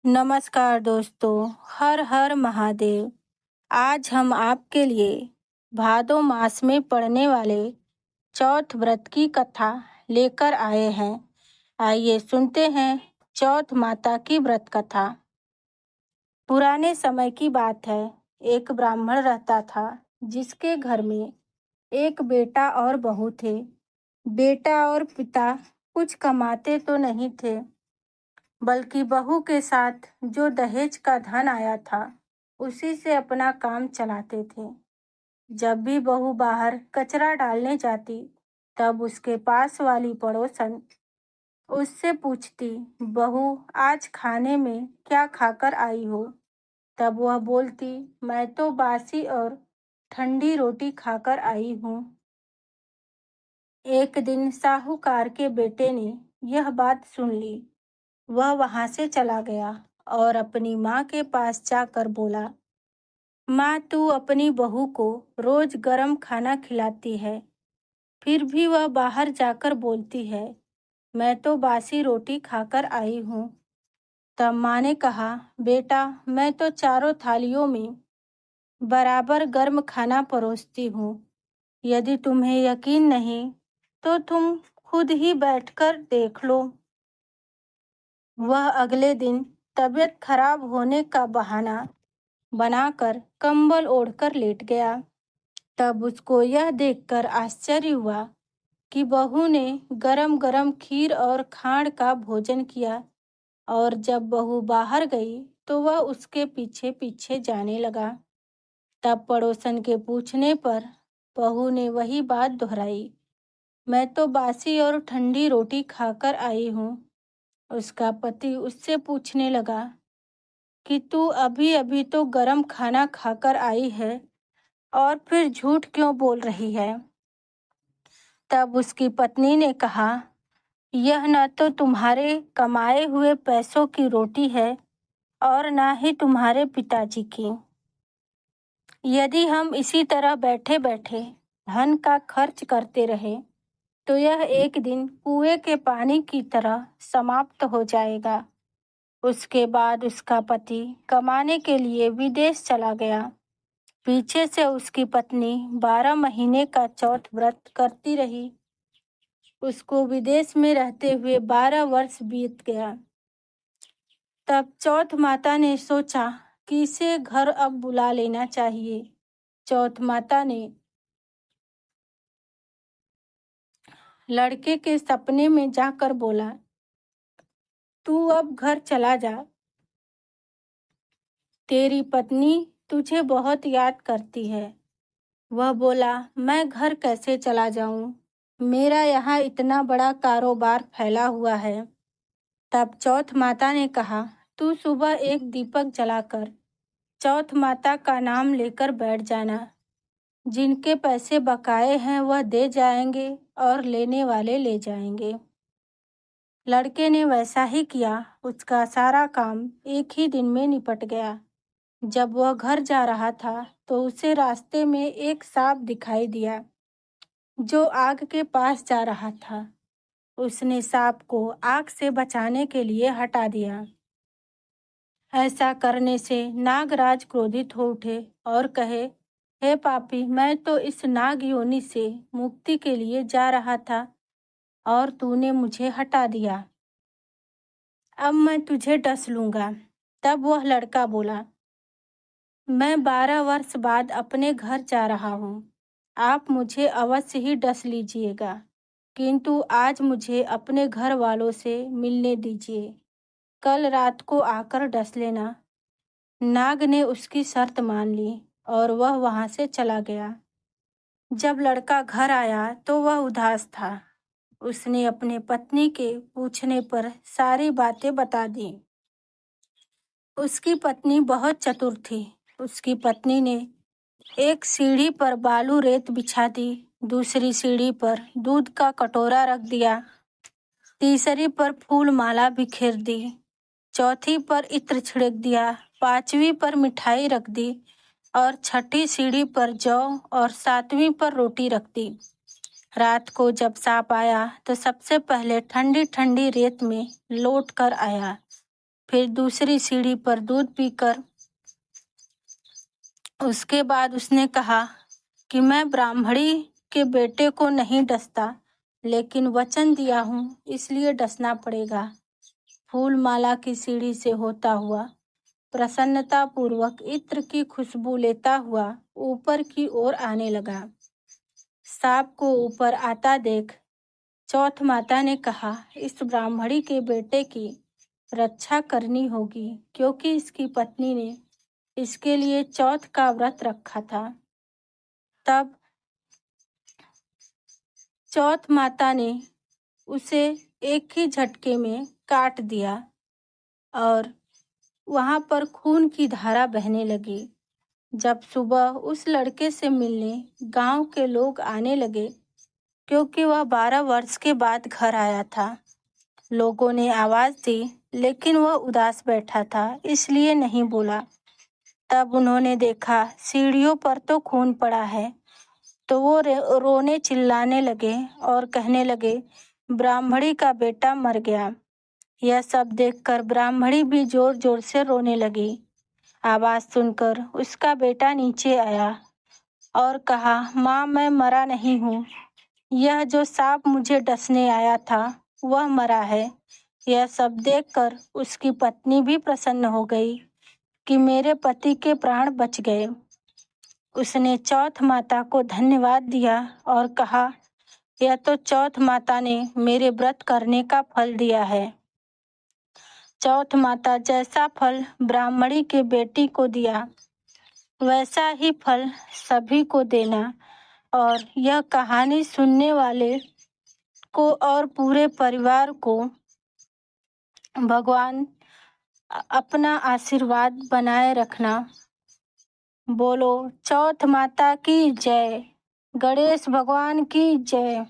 नमस्कार दोस्तों, हर हर महादेव। आज हम आपके लिए भादो मास में पड़ने वाले चौथ व्रत की कथा लेकर आए हैं। आइए सुनते हैं चौथ माता की व्रत कथा। पुराने समय की बात है। एक ब्राह्मण रहता था जिसके घर में एक बेटा और बहू थे। बेटा और पिता कुछ कमाते तो नहीं थे, बल्कि बहू के साथ जो दहेज का धन आया था उसी से अपना काम चलाते थे। जब भी बहू बाहर कचरा डालने जाती तब उसके पास वाली पड़ोसन उससे पूछती, बहू आज खाने में क्या खाकर आई हो? तब वह बोलती, मैं तो बासी और ठंडी रोटी खाकर आई हूँ। एक दिन साहूकार के बेटे ने यह बात सुन ली। वह वहां से चला गया और अपनी माँ के पास जाकर बोला, माँ, तू अपनी बहू को रोज गरम खाना खिलाती है, फिर भी वह बाहर जाकर बोलती है, मैं तो बासी रोटी खाकर आई हूँ। तब माँ ने कहा, बेटा, मैं तो चारों थालियों में बराबर गर्म खाना परोसती हूँ। यदि तुम्हें यकीन नहीं तो तुम खुद ही बैठकर देख लो। वह अगले दिन तबीयत खराब होने का बहाना बनाकर कंबल ओढ़कर लेट गया। तब उसको यह देखकर आश्चर्य हुआ कि बहू ने गरम गरम खीर और खांड का भोजन किया, और जब बहू बाहर गई तो वह उसके पीछे पीछे जाने लगा। तब पड़ोसन के पूछने पर बहू ने वही बात दोहराई, मैं तो बासी और ठंडी रोटी खाकर आई हूँ। उसका पति उससे पूछने लगा कि तू अभी अभी तो गरम खाना खाकर आई है और फिर झूठ क्यों बोल रही है? तब उसकी पत्नी ने कहा, यह न तो तुम्हारे कमाए हुए पैसों की रोटी है और ना ही तुम्हारे पिताजी की। यदि हम इसी तरह बैठे बैठे धन का खर्च करते रहे तो यह एक दिन कुएं के पानी की तरह समाप्त हो जाएगा। उसके बाद उसका पति कमाने के लिए विदेश चला गया। पीछे से उसकी पत्नी 12 महीने का चौथ व्रत करती रही। उसको विदेश में रहते हुए 12 वर्ष बीत गया। तब चौथ माता ने सोचा कि इसे घर अब बुला लेना चाहिए। चौथ माता ने लड़के के सपने में जाकर बोला, तू अब घर चला जा, तेरी पत्नी तुझे बहुत याद करती है। वह बोला, मैं घर कैसे चला जाऊं? मेरा यहाँ इतना बड़ा कारोबार फैला हुआ है। तब चौथ माता ने कहा, तू सुबह एक दीपक जलाकर चौथ माता का नाम लेकर बैठ जाना। जिनके पैसे बकाए हैं वह दे जाएंगे और लेने वाले ले जाएंगे। लड़के ने वैसा ही किया। उसका सारा काम एक ही दिन में निपट गया। जब वह घर जा रहा था तो उसे रास्ते में एक सांप दिखाई दिया जो आग के पास जा रहा था। उसने सांप को आग से बचाने के लिए हटा दिया। ऐसा करने से नागराज क्रोधित हो उठे और कहे, हे पापी, मैं तो इस नाग योनि से मुक्ति के लिए जा रहा था और तूने मुझे हटा दिया। अब मैं तुझे डस लूंगा। तब वह लड़का बोला, मैं 12 वर्ष बाद अपने घर जा रहा हूँ। आप मुझे अवश्य ही डस लीजिएगा, किंतु आज मुझे अपने घर वालों से मिलने दीजिए। कल रात को आकर डस लेना। नाग ने उसकी शर्त मान ली और वह वहां से चला गया। जब लड़का घर आया तो वह उदास था। उसने अपने पत्नी के पूछने पर सारी बातें बता दी। उसकी पत्नी बहुत चतुर थी। उसकी पत्नी ने एक सीढ़ी पर बालू रेत बिछा दी, दूसरी सीढ़ी पर दूध का कटोरा रख दिया, तीसरी पर फूल माला बिखेर दी, चौथी पर इत्र छिड़क दिया, पांचवी पर मिठाई रख दी और छठी सीढ़ी पर जौ और सातवीं पर रोटी रख दी। रात को जब सांप आया तो सबसे पहले ठंडी ठंडी रेत में लौट कर आया फिर दूसरी सीढ़ी पर दूध पीकर उसके बाद उसने कहा कि मैं ब्राह्मणी के बेटे को नहीं डसता, लेकिन वचन दिया हूँ इसलिए डसना पड़ेगा। फूल माला की सीढ़ी से होता हुआ प्रसन्नता पूर्वक इत्र की खुशबू लेता हुआ ऊपर की ओर आने लगा। सांप को ऊपर आता देख चौथ माता ने कहा, इस ब्राह्मणी के बेटे की रक्षा करनी होगी, क्योंकि इसकी पत्नी ने इसके लिए चौथ का व्रत रखा था। तब चौथ माता ने उसे एक ही झटके में काट दिया और वहां पर खून की धारा बहने लगी। जब सुबह उस लड़के से मिलने गांव के लोग आने लगे, क्योंकि वह 12 वर्ष के बाद घर आया था। लोगों ने आवाज दी, लेकिन वह उदास बैठा था, इसलिए नहीं बोला। तब उन्होंने देखा सीढ़ियों पर तो खून पड़ा है, तो वो रोने चिल्लाने लगे और कहने लगे, ब्राह्मणी का बेटा मर गया। यह सब देखकर ब्राह्मणी भी जोर जोर से रोने लगी। आवाज सुनकर उसका बेटा नीचे आया और कहा, माँ, मैं मरा नहीं हूँ। यह जो सांप मुझे डसने आया था वह मरा है। यह सब देखकर उसकी पत्नी भी प्रसन्न हो गई कि मेरे पति के प्राण बच गए। उसने चौथ माता को धन्यवाद दिया और कहा, यह तो चौथ माता ने मेरे व्रत करने का फल दिया है। चौथ माता जैसा फल ब्राह्मणी के बेटी को दिया, वैसा ही फल सभी को देना। और यह कहानी सुनने वाले को और पूरे परिवार को भगवान अपना आशीर्वाद बनाए रखना। बोलो चौथ माता की जय, गणेश भगवान की जय।